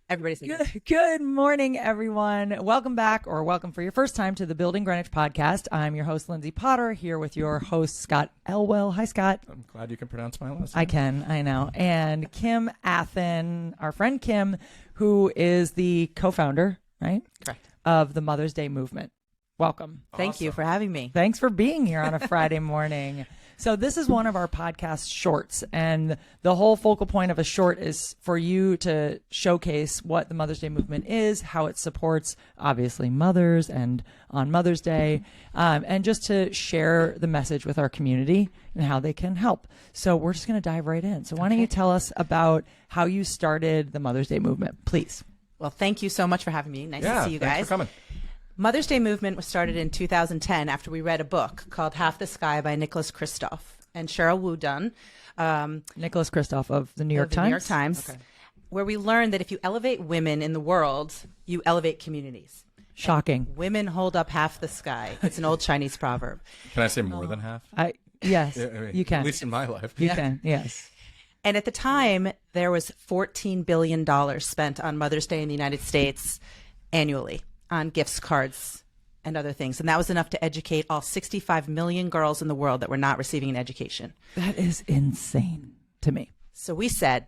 Everybody say Good morning, everyone. Welcome back, or welcome for your first time to the Building Greenwich podcast. I'm your host, Lindsay Potter, here with your host, Scott Elwell. Hi, Scott. I'm glad you can pronounce my last name. I can, I know. And Kim Athan, our friend Kim, who is the co-founder, right? Correct. Of the Mother's Day movement. Welcome. Thank you for having me. Thanks for being here on a Friday morning. So this is one of our podcast shorts, and the whole focal point of a short is for you to showcase what the Mother's Day movement is, how it supports, obviously, mothers and on Mother's Day, and just to share the message with our community and how they can help. So we're just going to dive right in. So why don't you tell us about how you started the Mother's Day movement, please? Well, thank you so much for having me. Nice to see you guys. Thanks for coming. Mother's Day movement was started in 2010 after we read a book called Half the Sky by Nicholas Kristof and Cheryl Wudun. Nicholas Kristof of the New York Times. New York Times, where we learned that if you elevate women in the world, you elevate communities. Shocking. And women hold up half the sky. It's an old Chinese proverb. Can I say more than half? Yes, Yeah, I mean, you can. At least in my life. You can, yes. And at the time, there was $14 billion spent on Mother's Day in the United States annually on gifts, cards, and other things. And that was enough to educate all 65 million girls in the world that were not receiving an education. That is insane to me. So we said,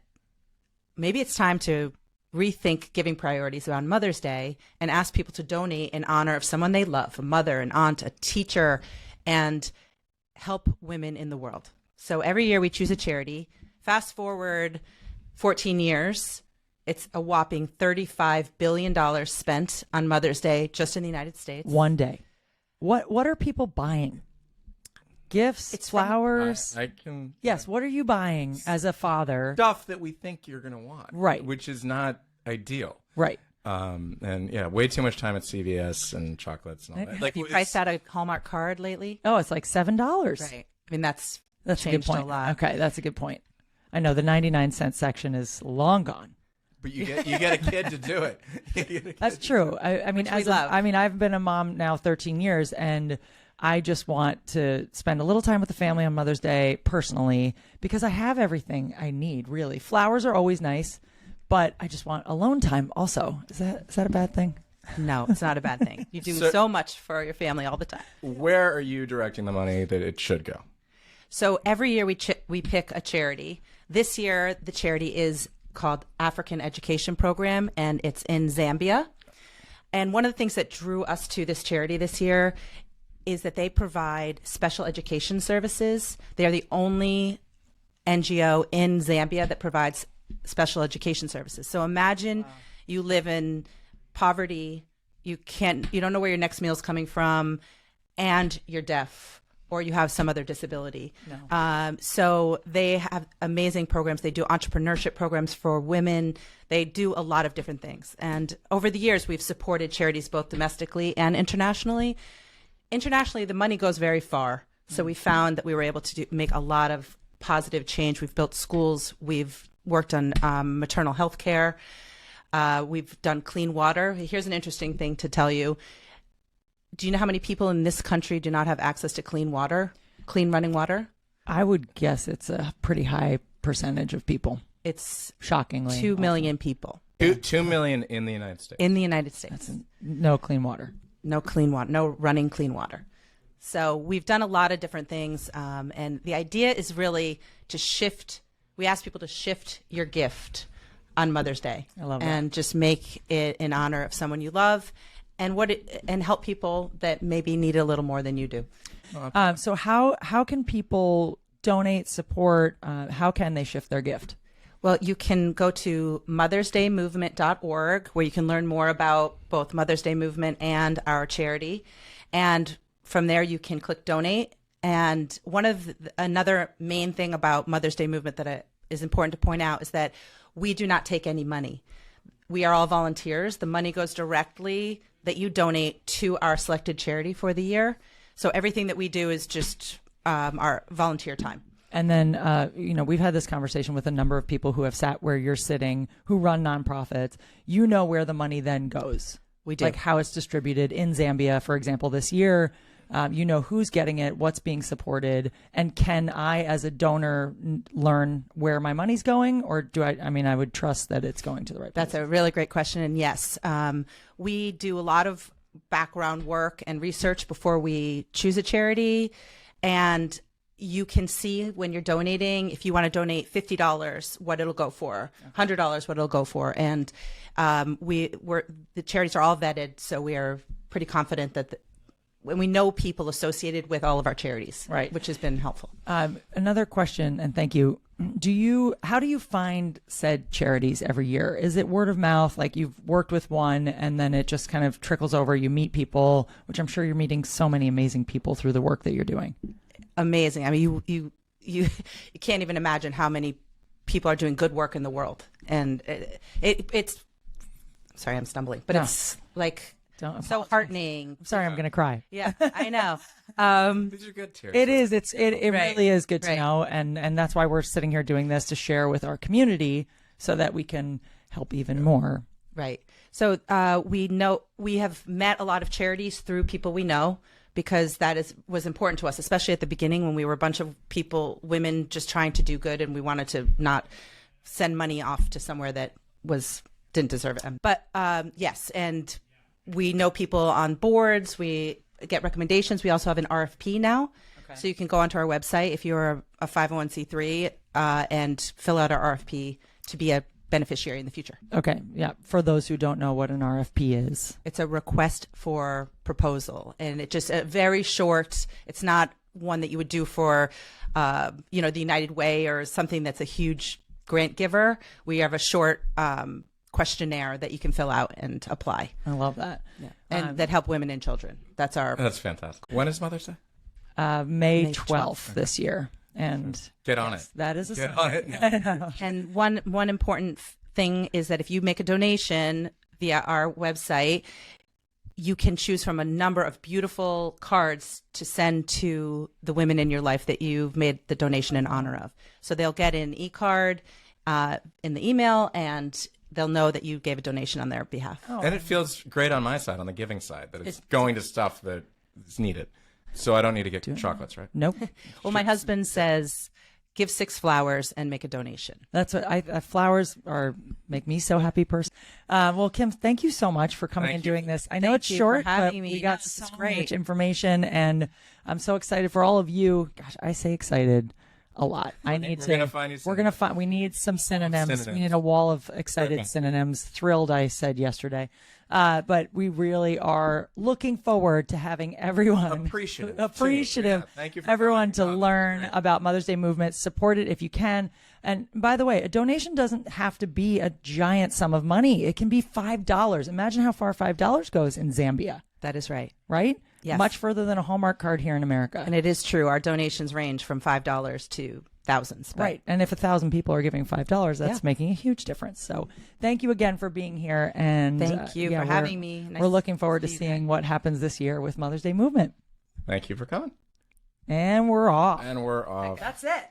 maybe it's time to rethink giving priorities around Mother's Day and ask people to donate in honor of someone they love, a mother, an aunt, a teacher, and help women in the world. So every year we choose a charity. Fast forward 14 years, it's a whopping $35 billion spent on Mother's Day just in the United States. One day. What are people buying? Gifts, It's flowers? I can. Yes, what are you buying as a father? Stuff that we think you're going to want. Right. Which is not ideal. Right. And yeah, way too much time at CVS and chocolates and all that. Have you priced out a Hallmark card lately? Oh, it's like $7. Right. I mean, that's That's a good changed point. a lot. Okay, that's a good point. I know the 99-cent section is long gone. But you get a kid to do it. That's true. I mean, we love. I've been a mom now 13 years, and I just want to spend a little time with the family on Mother's Day personally because I have everything I need, really. Flowers are always nice, but I just want alone time also. Is that a bad thing? No, it's not a bad thing. You do so much for your family all the time. Where are you directing the money that it should go? So every year we pick a charity. This year, the charity is called African Education Program, and it's in Zambia. And one of the things that drew us to this charity this year is that they provide special education services. They are the only NGO in Zambia that provides special education services. So imagine you live in poverty, you don't know where your next meal is coming from, and you're deaf, or you have some other disability. No. So they have amazing programs. They do entrepreneurship programs for women. They do a lot of different things. And over the years, we've supported charities both domestically and internationally. Internationally, the money goes very far. So we found that we were able to make a lot of positive change. We've built schools. We've worked on maternal health care. We've done clean water. Here's an interesting thing to tell you. Do you know how many people in this country do not have access to clean water, clean running water? I would guess it's a pretty high percentage of people. It's shockingly 2 million people. 2 million in the United States. In the United States. That's no clean water. No clean water, no running clean water. So we've done a lot of different things. And the idea is really to shift. We ask people to shift your gift on Mother's Day. I love that. And just make it in honor of someone you love and help people that maybe need it a little more than you do. So how can people donate, support? How can they shift their gift? Well, you can go to mothersdaymovement.org, where you can learn more about both Mother's Day Movement and our charity. And from there, you can click donate. And another main thing about Mother's Day Movement that is important to point out is that we do not take any money. We are all volunteers. The money goes directly that you donate to our selected charity for the year. So everything that we do is just our volunteer time. And then, we've had this conversation with a number of people who have sat where you're sitting, who run nonprofits. You know where the money then goes. We do. Like how it's distributed in Zambia, for example, this year. You know who's getting it, what's being supported, and can I, as a donor, learn where my money's going, or do I mean, I would trust that it's going to the right place. That's a really great question. And yes, we do a lot of background work and research before we choose a charity. And you can see when you're donating, if you want to donate $50, what it'll go for, $100, what it'll go for. And the charities are all vetted, so we are pretty confident that when we know people associated with all of our charities, right, which has been helpful. Another question, and thank you. How do you find said charities every year? Is it word of mouth, like you've worked with one and then it just kind of trickles over, you meet people, which I'm sure you're meeting so many amazing people through the work that you're doing? Amazing. I mean, you can't even imagine how many people are doing good work in the world. And it's, sorry, I'm stumbling, but it's like so heartening. I'm sorry, I'm going to cry. Yeah, I know. These are good tears. It is. It Right. really is good to Right. know. And that's why we're sitting here doing this, to share with our community so that we can help even more. Right. So we have met a lot of charities through people we know, because that was important to us, especially at the beginning when we were a bunch of people, women just trying to do good, and we wanted to not send money off to somewhere that didn't deserve it. But yes, and we know people on boards. We get recommendations. We also have an RFP now. Okay. So you can go onto our website if you're a 501c3 and fill out our RFP to be a beneficiary in the future. Okay. Yeah. For those who don't know what an RFP is. It's a request for proposal, and it's just a very short, it's not one that you would do for, the United Way or something that's a huge grant giver. We have a short questionnaire that you can fill out and apply. I love that. Yeah. And that help women and children. That's fantastic. When is Mother's Day? May 12th this year. And get on it. That is get on it now. And one important thing is that if you make a donation via our website, you can choose from a number of beautiful cards to send to the women in your life that you've made the donation in honor of. So they'll get an e-card in the email, and they'll know that you gave a donation on their behalf. Oh. And it feels great on my side, on the giving side, that it's going to stuff that is needed. So I don't need to get chocolates, right? Nope. Well, my husband says, give 6 flowers and make a donation. That's what flowers make me so happy person. Well, Kim, thank you so much for coming and doing this. I know it's short, but we got so much information, and I'm so excited for all of you. Gosh, I say excited a lot. We need some synonyms. We need a wall of excited synonyms. Thrilled, I said yesterday. But we really are looking forward to having everyone appreciative. Thank you for everyone to learn about Mother's Day movement. Support it if you can. And by the way, a donation doesn't have to be a giant sum of money. It can be $5. Imagine how far $5 goes in Zambia. That is right. Right? Yes. Much further than a Hallmark card here in America. And it is true. Our donations range from $5 to thousands. Right. And if 1,000 people are giving $5, that's making a huge difference. So thank you again for being here. And thank you for having me. We're looking forward to seeing what happens this year with Mother's Day movement. Thank you for coming. And we're off. That's it.